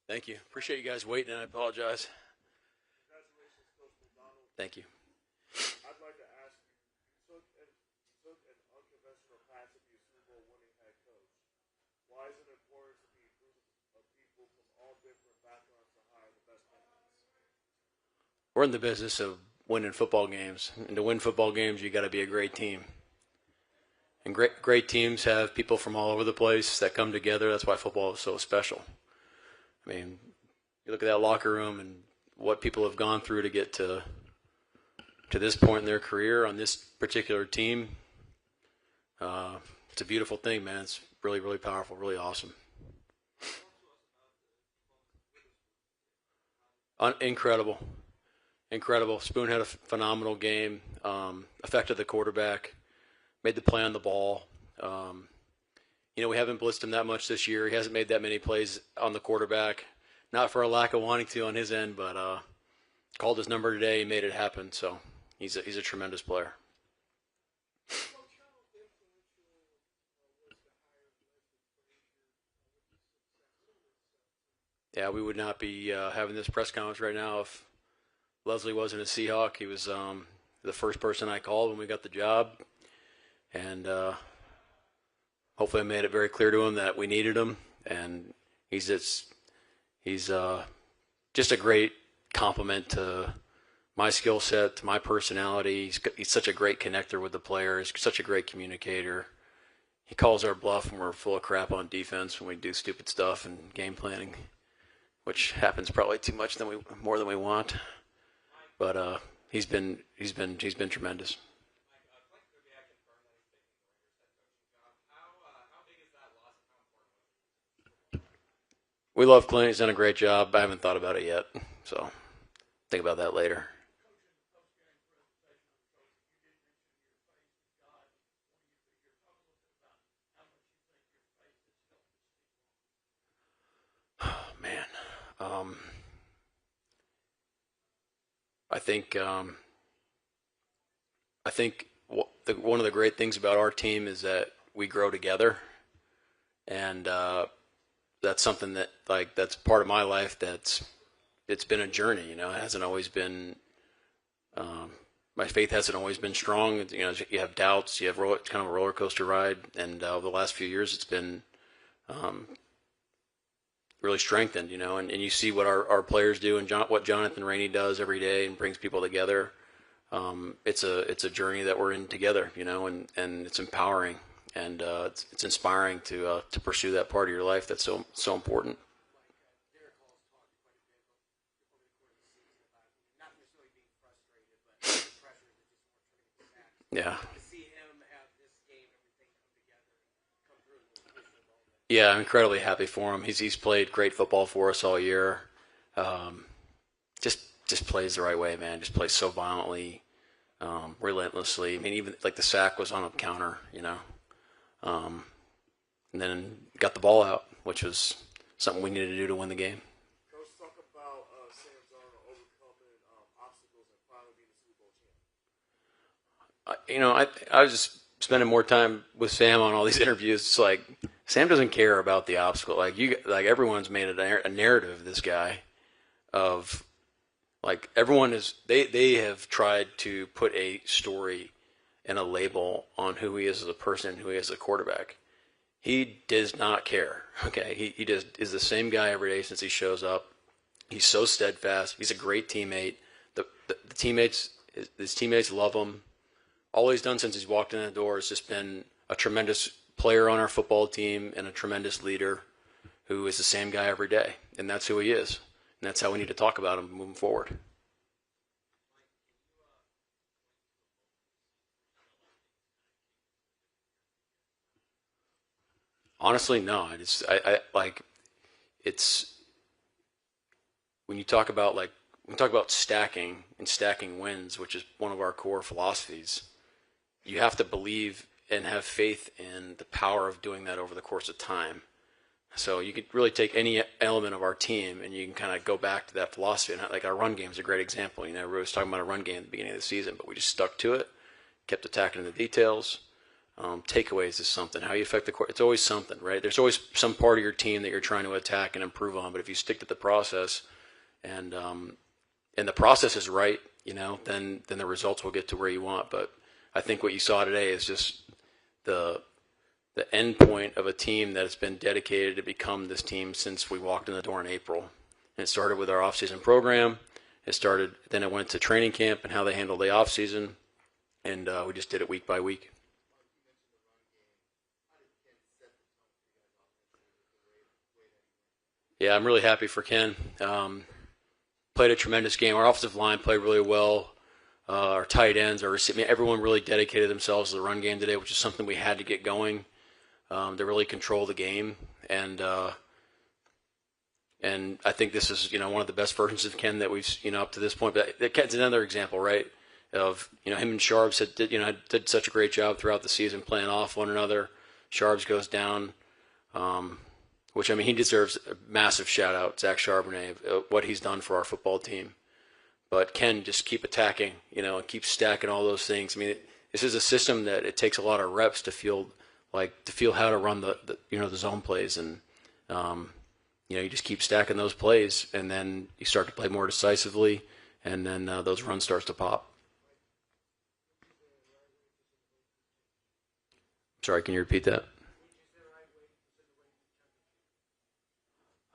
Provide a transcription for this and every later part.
Thank you. Appreciate you guys waiting, and I apologize. Congratulations, Coach McDonald. Thank you. I'd like to ask you, you took an unconventional path to be a Super Bowl winning head coach. Why is it important to be a group of people from all different backgrounds to hire the best candidates? We're in the business of winning football games, and to win football games, you got to be a great team. And great teams have people from all over the place that come together. That's why football is so special. I mean, you look at that locker room and what people have gone through to get to this point in their career on this particular team. It's a beautiful thing, man. It's really, really powerful, really awesome. Incredible. Spoon had a phenomenal game. Affected the quarterback. Made the play on the ball. We haven't blitzed him that much this year. He hasn't made that many plays on the quarterback. Not for a lack of wanting to on his end, but called his number today. He made it happen. So he's a tremendous player. Yeah, we would not be having this press conference right now if Leslie wasn't a Seahawk. He was the first person I called when we got the job. And hopefully I made it very clear to him that we needed him. And he's just a great compliment to my skill set, to my personality. He's such a great connector with the players, such a great communicator. He calls our bluff when we're full of crap on defense, when we do stupid stuff and game planning, which happens probably too much more than we want. But he's been tremendous. We love Clint. He's done a great job. I haven't thought about it yet, so think about that later. Oh, man. I think one of the great things about our team is that we grow together, and that's something that that's part of my life. It's been a journey. It hasn't always been. My faith hasn't always been strong. You have doubts. You have it's kind of a roller coaster ride, and over the last few years, it's been really strengthened. And you see what our players do, and what Jonathan Rainey does every day, and brings people together. It's a journey that we're in together. And it's empowering. And it's inspiring to pursue that part of your life that's so important. Yeah. Yeah, I'm incredibly happy for him. He's played great football for us all year. Just plays the right way, man. Just plays so violently, relentlessly. I mean, even like the sack was on a counter, and then got the ball out, which was something we needed to do to win the game. Coach, talk about Sam Darnold overcoming obstacles and finally being a Super Bowl champ. I was just spending more time with Sam on all these interviews. It's like Sam doesn't care about the obstacle. Like everyone's made a narrative of this guy, of everyone is they have tried to put a story and a label on who he is as a person, who he is as a quarterback. He does not care. Okay, he just is the same guy every day since he shows up. He's so steadfast. He's a great teammate. His teammates love him. All he's done since he's walked in the door has just been a tremendous player on our football team and a tremendous leader who is the same guy every day. And that's who he is. And that's how we need to talk about him moving forward. Honestly, no. It's when you talk about stacking and stacking wins, which is one of our core philosophies. You have to believe and have faith in the power of doing that over the course of time. So you could really take any element of our team and you can kind of go back to that philosophy. And like our run game is a great example. Everybody was talking about a run game at the beginning of the season, but we just stuck to it, kept attacking the details. takeaways is something. How you affect the court, it's always something, right? There's always some part of your team that you're trying to attack and improve on. But if you stick to the process and the process is right, then the results will get to where you want. But I think what you saw today is just the end point of a team that has been dedicated to become this team since we walked in the door in April. And it started with our off-season program. Then it went to training camp and how they handled the off-season, and we just did it week by week. Yeah, I'm really happy for Ken. Played a tremendous game. Our offensive line played really well. Our tight ends, everyone really dedicated themselves to the run game today, which is something we had to get going to really control the game. And I think this is one of the best versions of Ken that we've up to this point. But Ken's another example, right? Of him and Sharbs did such a great job throughout the season playing off one another. Sharbs goes down. Which, he deserves a massive shout-out, Zach Charbonnet, what he's done for our football team. But Ken, just keep attacking, and keep stacking all those things. This is a system that it takes a lot of reps to feel how to run the zone plays. And, you just keep stacking those plays, and then you start to play more decisively, and then those runs starts to pop. Sorry, can you repeat that?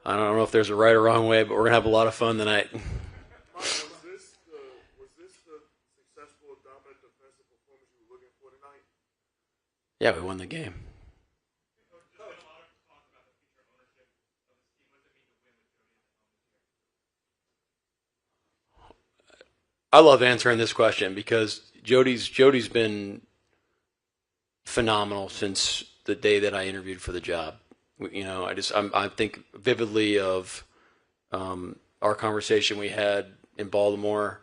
I don't know if there's a right or wrong way, but we're going to have a lot of fun tonight. Was this the successful, dominant defensive performance you were looking for tonight? Yeah, we won the game. I love answering this question because Jody's been phenomenal since the day that I interviewed for the job. I think vividly of our conversation we had in Baltimore,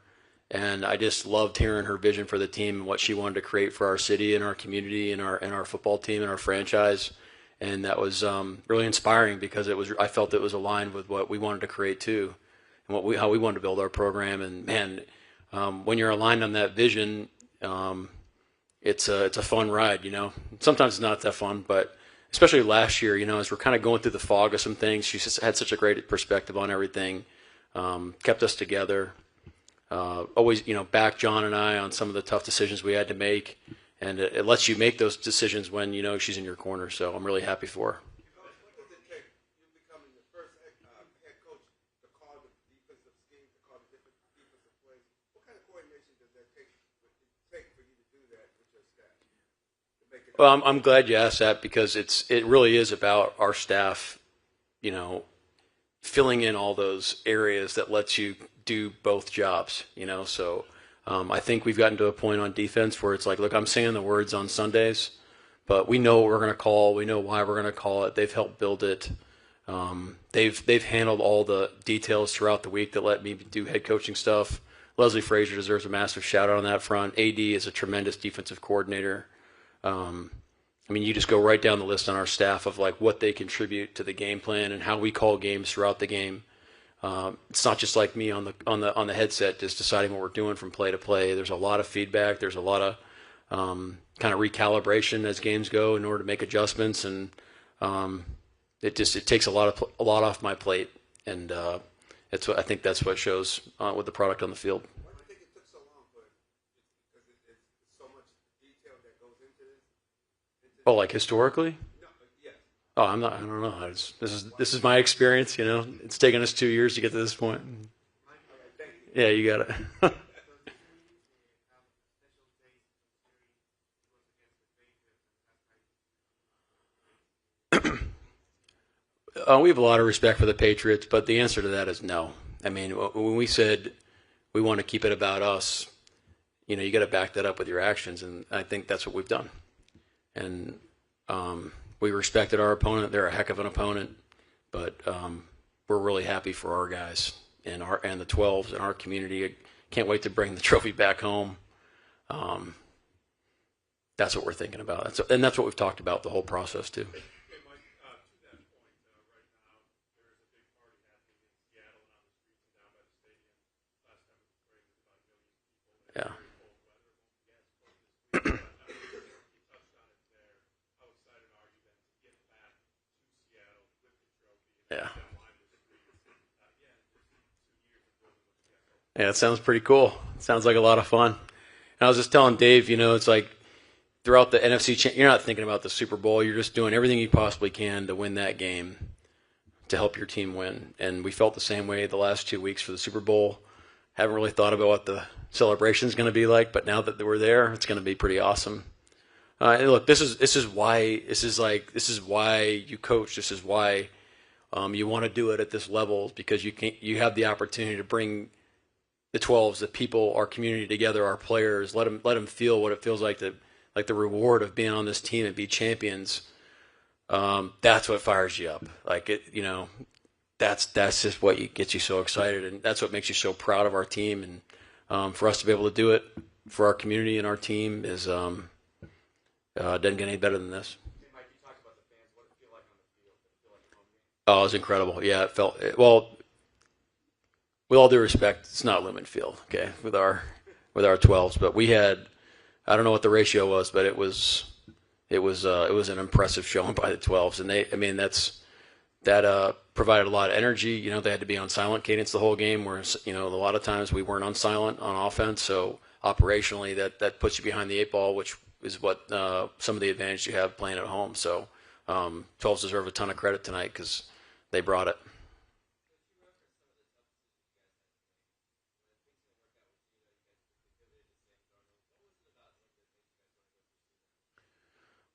and I just loved hearing her vision for the team and what she wanted to create for our city and our community and our football team and our franchise, and that was really inspiring because I felt it was aligned with what we wanted to create too, and how we wanted to build our program. And man, when you're aligned on that vision, it's a fun ride. Sometimes it's not that fun, but especially last year, as we're kind of going through the fog of some things, she just had such a great perspective on everything, kept us together, always, backed John and I on some of the tough decisions we had to make, and it lets you make those decisions when she's in your corner. So I'm really happy for her. What does it take? You becoming the first head coach to call the defensive scheme, to call the different defensive plays. What kind of coordination does that take for you to do that with your staff? Well, I'm glad you asked that because it really is about our staff, filling in all those areas that lets you do both jobs, So I think we've gotten to a point on defense where it's like, look, I'm saying the words on Sundays, but we know what we're going to call. We know why we're going to call it. They've helped build it. They've handled all the details throughout the week that let me do head coaching stuff. Leslie Frazier deserves a massive shout out on that front. AD is a tremendous defensive coordinator. You just go right down the list on our staff of like what they contribute to the game plan and how we call games throughout the game. It's not just like me on the headset just deciding what we're doing from play to play. There's a lot of feedback. There's a lot of kind of recalibration as games go in order to make adjustments, and it takes a lot off my plate, and I think that's what shows with the product on the field. Why do you think it took so long? Because it's so much detail that goes into this. Oh, like historically? No, yes. Oh, I don't know. This is my experience. It's taken us 2 years to get to this point. Yeah, you got it. We have a lot of respect for the Patriots, but the answer to that is no. When we said we want to keep it about us, you got to back that up with your actions, and I think that's what we've done. And we respected our opponent; they're a heck of an opponent, but we're really happy for our guys and the 12s and our community. I can't wait to bring the trophy back home. That's what we're thinking about, and that's what we've talked about the whole process too. Yeah. Yeah, it sounds pretty cool. Sounds like a lot of fun. And I was just telling Dave, it's like throughout the you're not thinking about the Super Bowl. You're just doing everything you possibly can to win that game, to help your team win. And we felt the same way the last 2 weeks for the Super Bowl. Haven't really thought about what the celebration is going to be like, but now that we're there, it's going to be pretty awesome. And look, this is why you coach. This is why you want to do it at this level, because you have the opportunity to bring the 12s, the people, our community together, our players. Let them feel what it feels like the reward of being on this team and be champions. That's what fires you up. That's just what gets you so excited, and that's what makes you so proud of our team. And for us to be able to do it for our community and our team is doesn't get any better than this. Oh, it was incredible. Yeah, it felt well. With all due respect, it's not Lumen Field, okay, with our 12s, but we had, I don't know what the ratio was, but it was an impressive showing by the 12s, and that provided a lot of energy. They had to be on silent cadence the whole game, whereas a lot of times we weren't on silent on offense. So operationally, that puts you behind the 8 ball, which is what some of the advantage you have playing at home. So 12s deserve a ton of credit tonight because they brought it.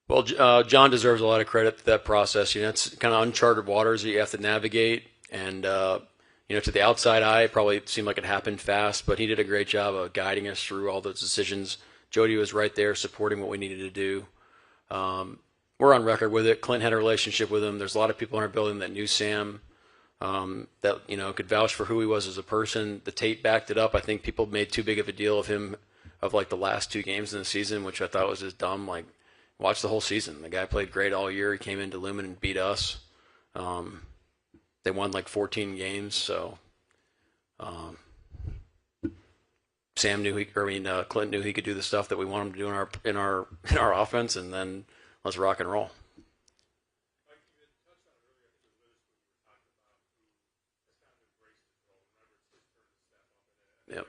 Well, John deserves a lot of credit for that process. It's kind of uncharted waters that you have to navigate, and to the outside eye, it probably seemed like it happened fast, but he did a great job of guiding us through all those decisions. Jody was right there supporting what we needed to do. We're on record with it. Clint had a relationship with him. There's a lot of people in our building that knew Sam, that could vouch for who he was as a person. The tape backed it up. I think people made too big of a deal of him, of like the last 2 games in the season, which I thought was just dumb. Like, watch the whole season. The guy played great all year. He came into Lumen and beat us. They won like 14 games. So Clint knew he could do the stuff that we want him to do in our offense, and then let's rock and roll. Yep.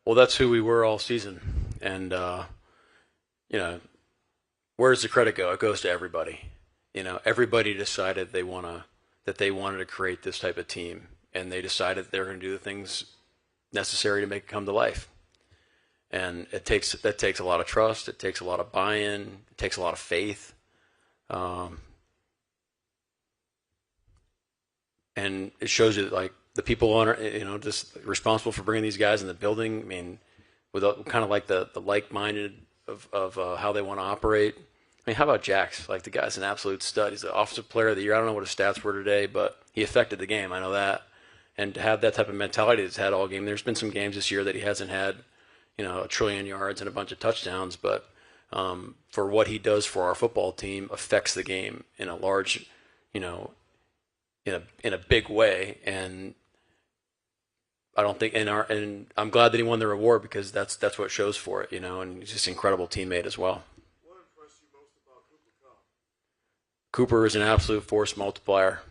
Well, that's who we were all season, and where does the credit go? It goes to everybody. Everybody decided that they wanted to create this type of team, and they decided they were going to do the things necessary to make it come to life. And that takes a lot of trust. It takes a lot of buy-in. It takes a lot of faith. And it shows you that, like, the people on, just responsible for bringing these guys in the building. I mean, with kind of like the like-minded of how they want to operate. I mean, how about Jax? Like, the guy's an absolute stud. He's the offensive player of the year. I don't know what his stats were today, but he affected the game. I know that. And to have that type of mentality that's had all game. There's been some games this year that he hasn't had, 1 trillion yards and a bunch of touchdowns, but for what he does for our football team affects the game in a large, in a big way. And I don't think and I'm glad that he won the reward, because that's what shows for it, and he's just an incredible teammate as well. What impressed you most about Cooper Kupp? Cooper is an absolute force multiplier.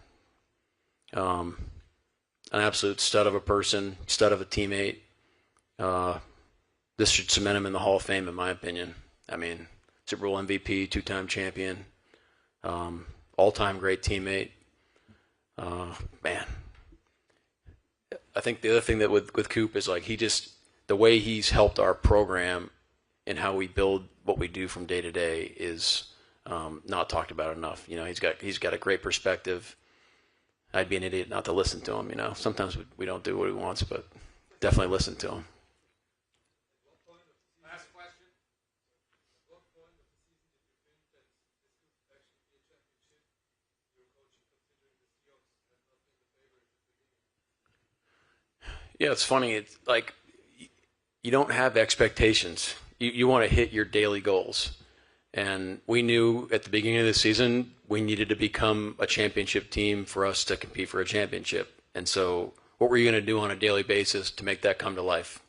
An absolute stud of a person, stud of a teammate. This should cement him in the Hall of Fame, in my opinion. I mean, Super Bowl MVP, 2-time champion, all-time great teammate. Man, I think the other thing that with Coop is, like, the way he's helped our program and how we build what we do from day to day is not talked about enough. He's got a great perspective. I'd be an idiot not to listen to him. Sometimes we don't do what he wants, but definitely listen to him. Last question. At what point of the season did you think that this could actually be a championship? Your coach, considering the Seahawks had not been the favorite at the beginning. Yeah, it's funny. It's like you don't have expectations. You want to hit your daily goals. And we knew at the beginning of the season we needed to become a championship team for us to compete for a championship. And so what were you going to do on a daily basis to make that come to life?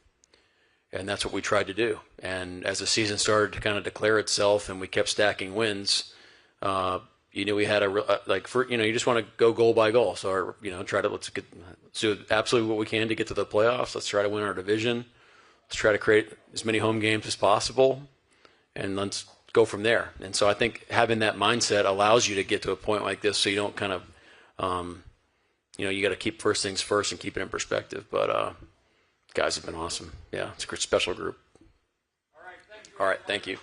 And that's what we tried to do. And as the season started to kind of declare itself and we kept stacking wins, you knew we had you just want to go goal by goal. So, let's do absolutely what we can to get to the playoffs. Let's try to win our division. Let's try to create as many home games as possible, and let's go from there. And so I think having that mindset allows you to get to a point like this so you don't kind of, you got to keep first things first and keep it in perspective. But guys have been awesome. Yeah, it's a special group. All right, thank you.